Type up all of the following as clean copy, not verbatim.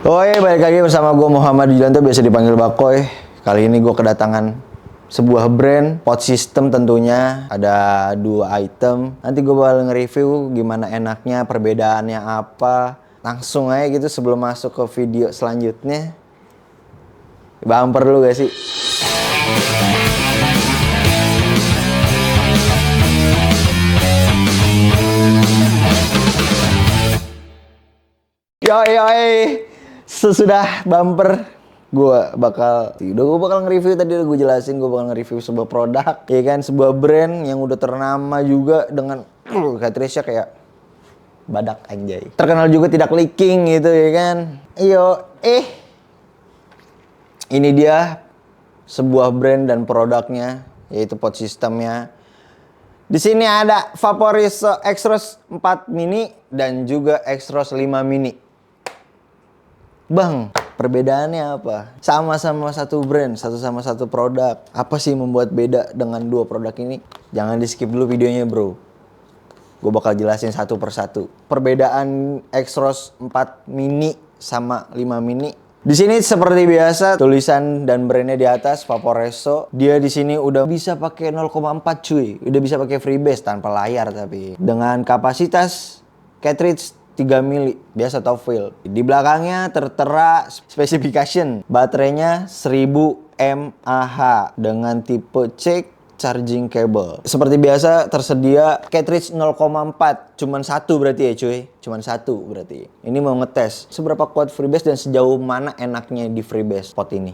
Oi, balik lagi bersama gue Muhammad Julianto, biasa dipanggil Bakoy. Kali ini gue kedatangan sebuah brand, pot system tentunya. Ada 2 item. Nanti gue bakal nge-review gimana enaknya, perbedaannya apa. Langsung aja gitu sebelum masuk ke video selanjutnya. Bumper lu gak sih? Yoi, sesudah bumper gue bakal nge-review. Tadi udah gue jelasin, gue bakal nge-review sebuah produk, ya kan, sebuah brand yang udah ternama juga dengan cartridge-nya kayak badak anjay. Terkenal juga tidak leaking gitu, ya kan. Ini dia sebuah brand dan produknya, yaitu pot sistemnya. Di sini ada Vaporizzo Extros 4 mini dan juga Extros 5 mini. Bang, perbedaannya apa? Sama-sama satu brand, sama satu produk. Apa sih membuat beda dengan 2 produk ini? Jangan di skip dulu videonya, bro. Gue bakal jelasin satu persatu. Perbedaan Extros 4 mini sama 5 mini. Di sini seperti biasa tulisan dan brandnya di atas Vaporizzo. Dia di sini udah bisa pakai 0,4 cuy. Udah bisa pakai freebase tanpa layar tapi. Dengan kapasitas cartridge 3 mili, biasa top fill. Di belakangnya tertera specification. Baterainya 1000 mAh dengan tipe C charging cable. Seperti biasa tersedia cartridge 0,4. Cuman satu berarti ya cuy. Cuman satu berarti. Ini mau ngetes seberapa kuat freebase dan sejauh mana enaknya di freebase pot ini.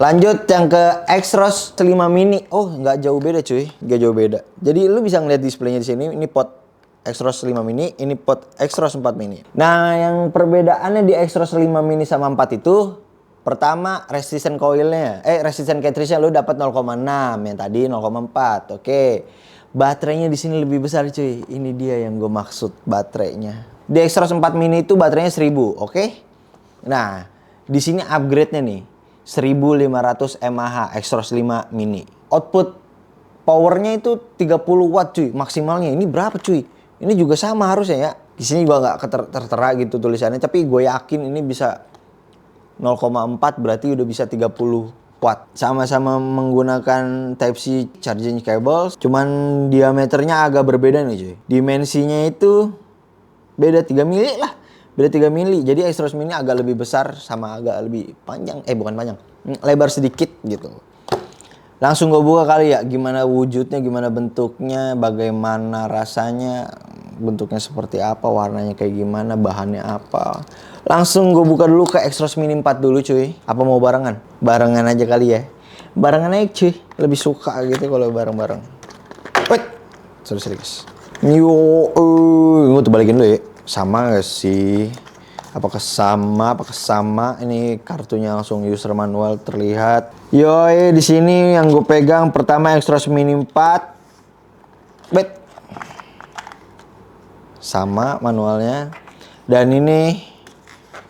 Lanjut yang ke Extros 5 mini. Oh, nggak jauh beda cuy. Nggak jauh beda. Jadi lu bisa ngeliat displaynya di sini. Ini pot Extros 5 mini, ini pot Extros 4 mini. Nah, yang perbedaannya di Extros 5 mini sama 4 itu, pertama resistant coilnya, resistant cartridge-nya lu dapat 0,6, yang tadi 0,4. Oke. Baterainya di sini lebih besar cuy. Ini dia yang gue maksud, baterainya. Di Extros 4 mini itu baterainya 1000, oke? Nah, di sini upgrade-nya nih, 1500 mAh Extros 5 mini. Output powernya itu 30 watt cuy, maksimalnya. Ini berapa cuy? Ini juga sama harusnya ya. Di sini gua nggak tertera gitu tulisannya, tapi gue yakin ini bisa 0,4 berarti udah bisa 30 watt. Sama-sama menggunakan Type-C charging cable, cuman diameternya agak berbeda nih cuy. Dimensinya itu beda 3 mili lah. Beda 3 mili. Jadi Extros mini agak lebih besar sama agak lebih panjang. Bukan panjang. Lebar sedikit gitu. Langsung gue buka kali ya, gimana wujudnya, gimana bentuknya, bagaimana rasanya, bentuknya seperti apa, warnanya kayak gimana, bahannya apa. Langsung gue buka dulu ke Extros mini 4 dulu cuy. Apa mau barengan? Barengan aja kali ya. Barengan aja cuy, lebih suka gitu kalau bareng-bareng. Wait, sorry guys. Gue tuh balikin dulu ya. Sama gak sih? Apakah sama? Ini kartunya langsung user manual terlihat. Yoi, di sini yang gue pegang pertama Extros mini 4. Sama manualnya. Dan ini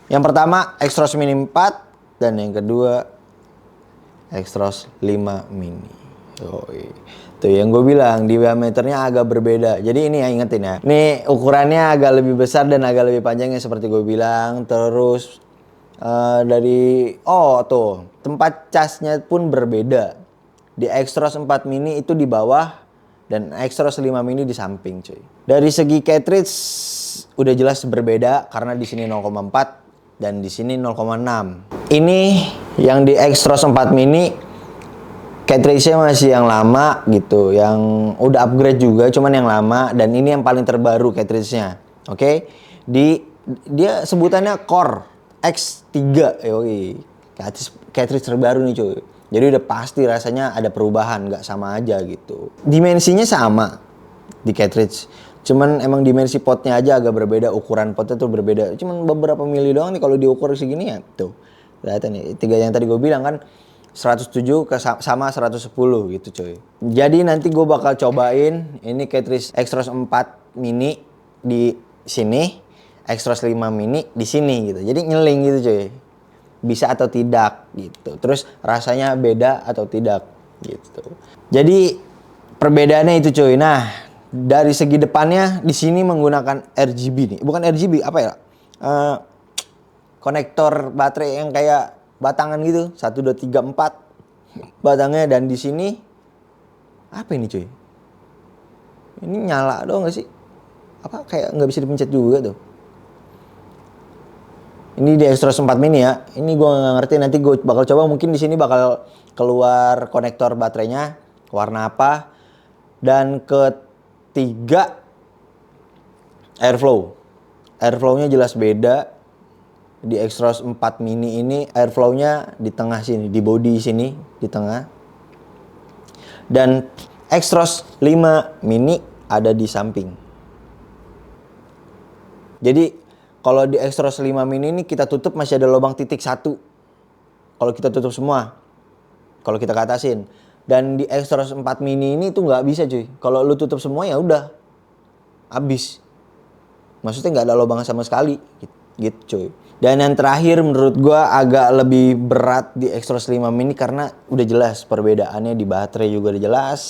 yang pertama Extros mini 4 dan yang kedua Extros 5 mini. Yoi. Tuh yang gue bilang, diameternya agak berbeda. Jadi ini ya, ingetin ya. Ini ukurannya agak lebih besar dan agak lebih panjangnya seperti gue bilang. Terus tempat casnya pun berbeda. Di Extros 4 mini itu di bawah dan Extros 5 mini di samping cuy. Dari segi cartridge udah jelas berbeda karena di sini 0,4 dan di sini 0,6. Ini yang di Extros 4 mini cartridge-nya masih yang lama gitu, yang udah upgrade juga, cuman yang lama, dan ini yang paling terbaru cartridge-nya. Oke. Dia sebutannya Core X3. Yoi. Cartridge terbaru nih cuy. Jadi udah pasti rasanya ada perubahan, nggak sama aja gitu. Dimensinya sama di cartridge. Cuman emang dimensi potnya aja agak berbeda, ukuran potnya tuh berbeda. Cuman beberapa mili doang nih kalau diukur segini ya. Tuh. Kelihatan nih, 3 yang tadi gue bilang kan 107 sama 110 gitu cuy. Jadi nanti gue bakal cobain ini cartridge Extros 4 mini di sini, Extros 5 mini di sini gitu. Jadi nyeling gitu cuy. Bisa atau tidak gitu. Terus rasanya beda atau tidak gitu. Jadi perbedaannya itu cuy. Nah, dari segi depannya di sini menggunakan RGB nih. Bukan RGB, apa ya? konektor baterai yang kayak batangan gitu, 1 2 3 4 batangnya. Dan di sini apa ini cuy? Ini nyala doang gak sih? Apa kayak nggak bisa dipencet juga tuh? Ini di Extros 4 mini ya. Ini gue nggak ngerti, nanti gue bakal coba, mungkin di sini bakal keluar konektor baterainya warna apa. Dan ketiga, airflow. Airflow-nya jelas beda. Di Extros 4 mini ini airflow-nya di tengah sini, di body sini, di tengah. Dan Extros 5 mini ada di samping. Jadi kalau di Extros 5 mini ini kita tutup masih ada lubang titik 1. Kalau kita tutup semua. Kalau kita ke atasin. Dan di Extros 4 mini ini tuh nggak bisa cuy. Kalau lu tutup semua ya udah habis. Maksudnya nggak ada lubang sama sekali. Gitu cuy. Dan yang terakhir menurut gua agak lebih berat di Extros 5 mini karena udah jelas perbedaannya di baterai juga udah jelas.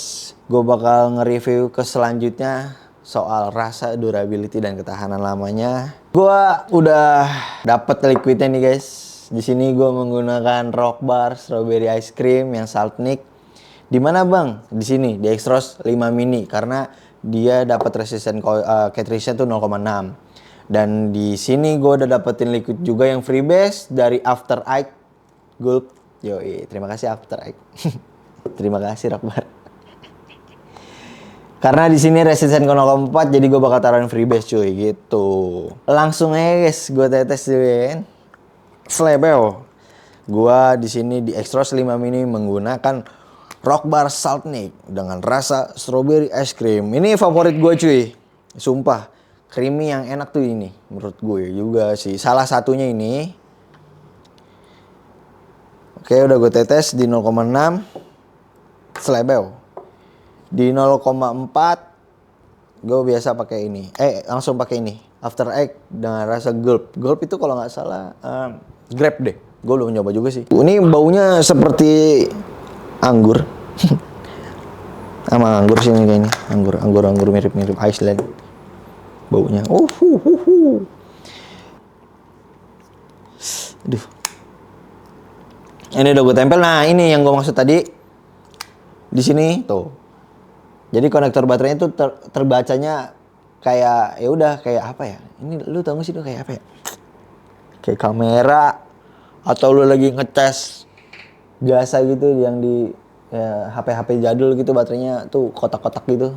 Gua bakal nge-review ke selanjutnya soal rasa, durability dan ketahanan lamanya. Gua udah dapet liquidnya nih guys. Di sini gua menggunakan Rock Bar Strawberry Ice Cream yang Saltnik. Di mana bang? Di sini di Extros 5 mini karena dia dapat resisten cartridge-nya tuh 0,6. Dan di sini gua udah dapetin liquid juga yang freebase dari After Eight Gulp. Yoi, terima kasih After Eight. Terima kasih Rock Bar. Karena di sini resisten 0,4 jadi gue bakal taruhin freebase cuy gitu. Langsung aja guys, gue tetes dulu ya. Slebel. Gue di sini di Extros 5 mini menggunakan Rock Bar Saltnik dengan rasa strawberry ice cream. Ini favorit gue cuy. Sumpah, creamy yang enak tuh ini menurut gue juga sih. Salah satunya ini. Oke, udah gue tetes di 0,6. Slebel. Di 0,4 gue biasa pakai ini. Langsung pakai ini. After Eight dengan rasa gulp. Gulp itu kalau nggak salah grape deh. Gue belum nyoba juga sih. Ini baunya seperti anggur. Sama anggur sih ini kayaknya. Anggur mirip-mirip Iceland. Baunya. Aduh. Ini udah gue tempel. Nah, ini yang gue maksud tadi. Di sini tuh. Jadi konektor baterainya tuh terbacanya kayak ya udah kayak apa ya? Ini lu tau gak sih tuh kayak apa ya? Kayak kamera atau lu lagi ngetes biasa gitu yang di ya, HP-HP jadul gitu baterainya tuh kotak-kotak gitu.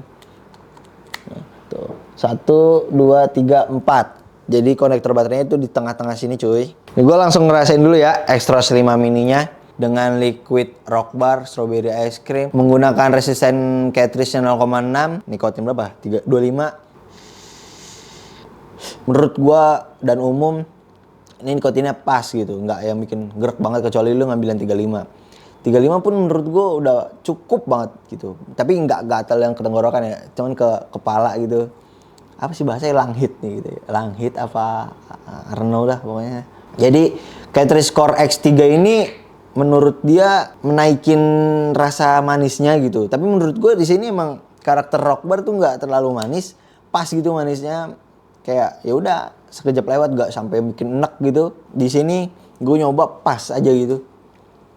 Nah, tuh 1, 2, 3, 4. Jadi konektor baterainya tuh di tengah-tengah sini cuy. Ini gue langsung ngerasain dulu ya Extros 5 mininya. Dengan liquid Rock Bar Strawberry Ice Cream menggunakan resisten cartridge 0,6. Nikotin berapa? 25. Menurut gua dan umum ini nikotinnya pas gitu, nggak yang bikin gerak banget kecuali lu ngambil yang 35. 35 pun menurut gua udah cukup banget gitu. Tapi nggak gatal yang ke tenggorokan ya, cuman ke kepala gitu. Apa sih bahasanya, langhit nih gitu ya. Langhit apa Renault lah pokoknya. Jadi cartridge Core X3 ini menurut dia menaikin rasa manisnya gitu. Tapi menurut gue di sini emang karakter Rock Bar tuh nggak terlalu manis, pas gitu manisnya. Kayak ya udah sekejap lewat, nggak sampai bikin enek gitu. Di sini gue nyoba pas aja gitu,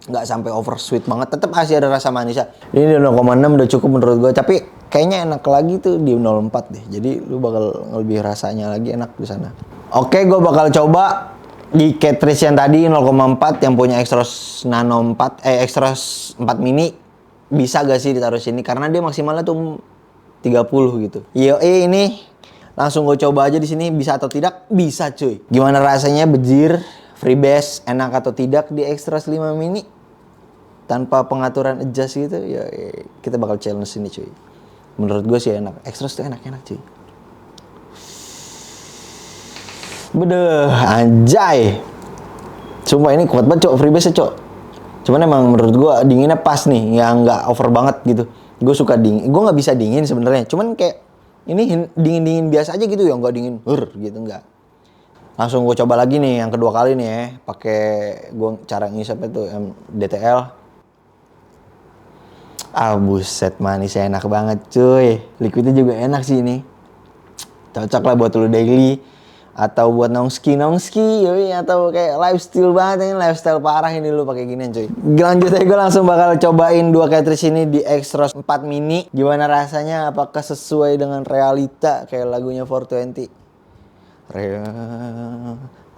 nggak sampai over sweet banget. Tetap masih ada rasa manisnya. Ini 0,6 udah cukup menurut gue. Tapi kayaknya enak lagi tuh di 0,4 deh. Jadi lu bakal lebih rasanya lagi enak di sana. Oke, gue bakal coba di cartridge yang tadi 0,4 yang punya Extros Nano 4 Extros 4 mini. Bisa gak sih ditaruh sini karena dia maksimalnya tuh 30 gitu. Ini langsung gue coba aja di sini, bisa atau tidak? Bisa cuy. Gimana rasanya bejir, freebase, enak atau tidak di Extros 5 mini tanpa pengaturan adjust gitu? Kita bakal challenge ini cuy. Menurut gue sih enak. Extros tuh enak-enak cuy. Bedeh, anjay. Sumpah ini kuat banget cok, freebase cok. Cuman emang menurut gue dinginnya pas nih, yang nggak over banget gitu. Gue suka dingin, gue nggak bisa dingin sebenarnya. Cuman kayak ini dingin biasa aja gitu ya, nggak dingin gitu nggak. Langsung gue coba lagi nih yang kedua kali nih ya, pakai gue cara ngisapnya tuh DTL. Buset, manisnya enak banget cuy. Liquidnya juga enak sih ini. Cocok lah buat lu daily. atau buat nongski yoi, atau kayak lifestyle banget ini, lifestyle parah ini lu pakai ginian cuy. Lanjut aja, gue langsung bakal cobain dua cartridge ini di Extros 4 mini. Gimana rasanya, apakah sesuai dengan realita kayak lagunya 420.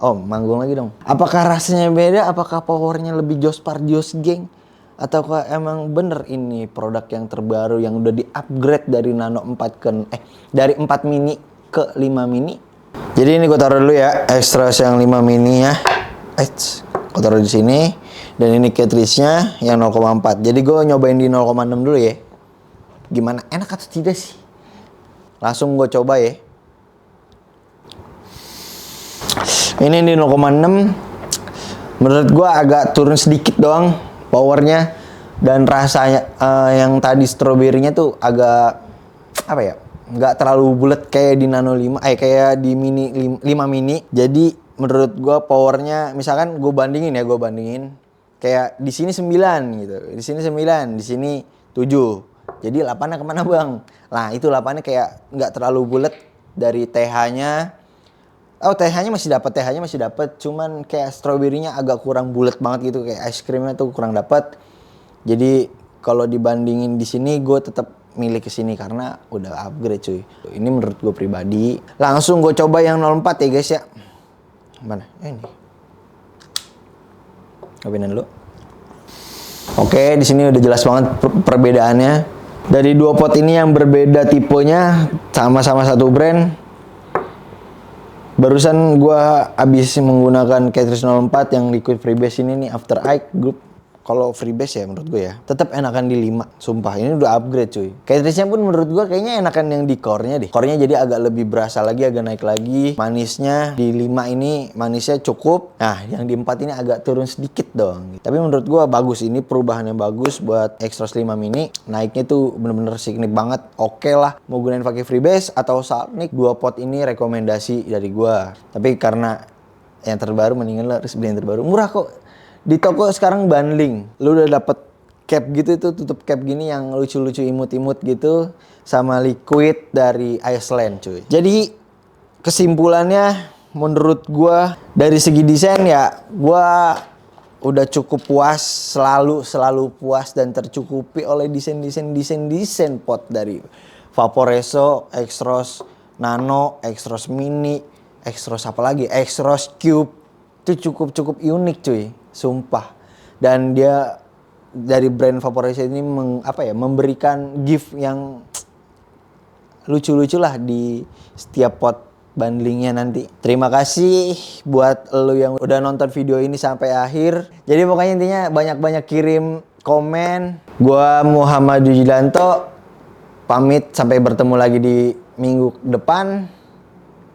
Oh, manggung lagi dong. Apakah rasanya beda? Apakah powernya lebih jos pardios geng? Ataukah emang bener ini produk yang terbaru yang udah di-upgrade dari Nano 4 ke dari 4 mini ke 5 mini? Jadi ini gue taruh dulu ya, Extros yang 5 mini ya. Gue taruh di sini, dan ini cartridge-nya yang 0,4. Jadi gue nyobain di 0,6 dulu ya. Gimana, enak atau tidak sih? Langsung gue coba ya. Ini di 0,6. Menurut gue agak turun sedikit doang powernya, dan rasanya yang tadi stroberinya tuh agak apa ya, nggak terlalu bulat kayak di Nano 5, kayak di mini 5 mini. Jadi menurut gua powernya, misalkan gue bandingin kayak di sini 9 gitu, di sini 9, di sini 7. Jadi 8-nya kemana bang? Nah itu 8-nya kayak nggak terlalu bulat. Dari TH-nya, TH-nya masih dapat, cuman kayak stroberinya agak kurang bulat banget gitu, kayak es krimnya tuh kurang dapat. Jadi kalau dibandingin di sini, gue tetap milih ke sini karena udah upgrade cuy. Ini menurut gue pribadi. Langsung gue coba yang 04 ya guys ya. Mana? Ini. Kopiin dulu. Oke, di sini udah jelas banget perbedaannya. Dari dua pot ini yang berbeda tipenya, sama-sama satu brand. Barusan gue habis menggunakan cartridge 04 yang liquid freebase ini nih, After Eight Group. Kalau freebase ya menurut gue ya, tetap enakan di 5. Sumpah, ini udah upgrade cuy. Cartridge-nya pun menurut gue kayaknya enakan yang di core-nya deh. Core-nya jadi agak lebih berasa lagi, agak naik lagi. Manisnya di 5 ini manisnya cukup. Nah, yang di 4 ini agak turun sedikit dong. Tapi menurut gue bagus, ini perubahannya bagus buat Extros 5 mini. Naiknya tuh bener-bener signifikan banget. Oke lah, mau gunain pakai freebase atau Salnik, 2 pot ini rekomendasi dari gue. Tapi karena yang terbaru, mendingan lo harus beli yang terbaru. Murah kok. Di toko sekarang bundling, lu udah dapet cap gitu tuh, tutup cap gini yang lucu-lucu imut-imut gitu, sama liquid dari Iceland cuy. Jadi kesimpulannya menurut gua dari segi desain ya, gua udah cukup puas, selalu puas dan tercukupi oleh desain pot dari Vaporesso, Extros Nano, Extros Mini, Extros apa lagi, Extros Cube. Itu cukup unik cuy, sumpah. Dan dia dari brand Vaporesso ini memberikan gift yang lucu-lucu lah di setiap pot bundlingnya nanti. Terima kasih buat lo yang udah nonton video ini sampai akhir. Jadi pokoknya intinya banyak-banyak kirim komen. Gua Muhammad Yujilanto pamit, sampai bertemu lagi di minggu depan.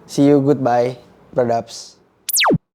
See you, goodbye, Brodaps.